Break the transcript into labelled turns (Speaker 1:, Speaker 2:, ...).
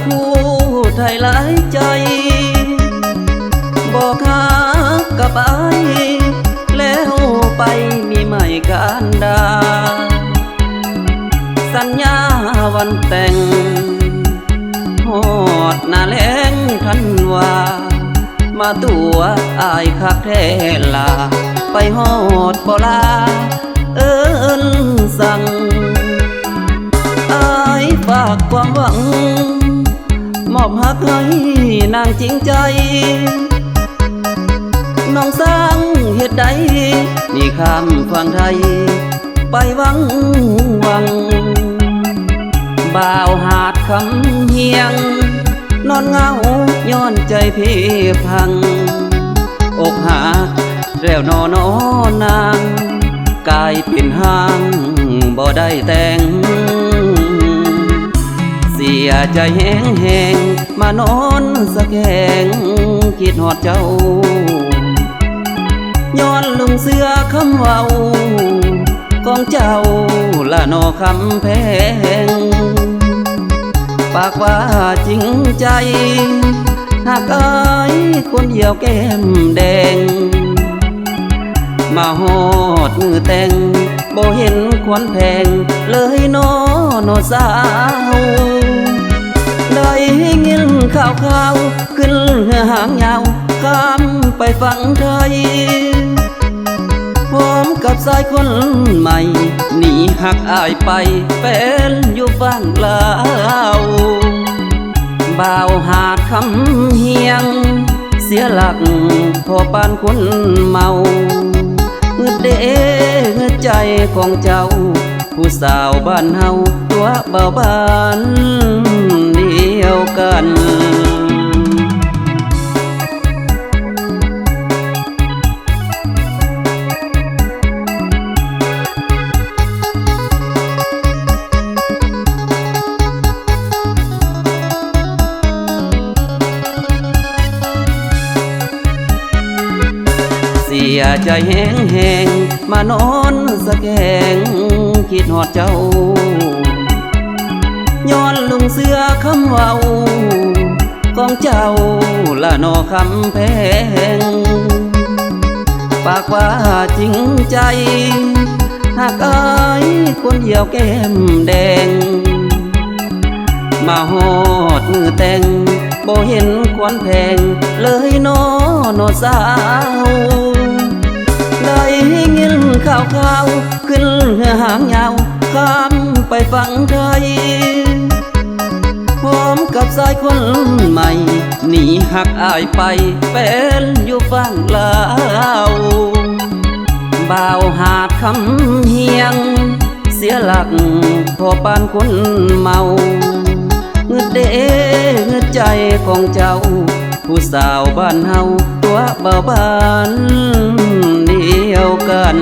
Speaker 1: คู่ไทยหลายใจบอกหากับไอแล้วไปมีใหม่กันดาสัญญาวันแต่งหอดหน้าแล้งทันว่ามาตัวอายคักแท้ลาไปหอดบ่ลาเอิ้นสั่งอายฝากความหวังมอบหักให้นางจริงใจน้องสร้างเหตุใดนี่คำฟังไทยไปวังบ่าวหาดคำเฮียงนอนเงาย้อนใจพี่พังอกหักแล้วนอนางกลายเป็นห้างบ่ได้แต่งเสียใจแห้งมานอนสะแกงคิดหอดเจ้าย้อนลุงเสือคำเว้าของเจ้าละนอคำแพงปากว่าจริงใจหากอายคนเดียวแก้มแดงมาหอดมือแต่งบ่เห็นควรแพงเลยนอสาวได้ยินข่าวขึ้นหางยาวข้ามไปฝั่งไทยพร้อมกับสายคนใหม่หนีหักอายไปเป็นอยู่ฝั่งลาวบ่าวหาดคำเฮียงเสียหลักพอปานคนเมาเงืดเด้เงืดใจของเจ้าผู้สาวบ้านเฮาตัวเบาบานเดียวกันเสียใจแห้งมานอนสะแกงคิดหอดเจ้าย้อนลุงเสือคำเว้าของเจ้าละนอคำแพงปากว่าจริงใจหากอายคนเดียวแก้มแดงมาหอดมือแต่งบ่เห็นควรแพงเลยนอสาวได้ยินข่าวขึ้นหางยาวข้ามไปฝั่งไทยพร้อมกับสายคนใหม่หนีหักอายไปเป็นอยู่ฝั่งลาวบ่าวหาดคำเฮียงเสียหลักพอปานคนเมาเงืดเด้เงืดใจของเจ้าผู้สาวบ้านเฮาตัวเบาบานเดียวกัน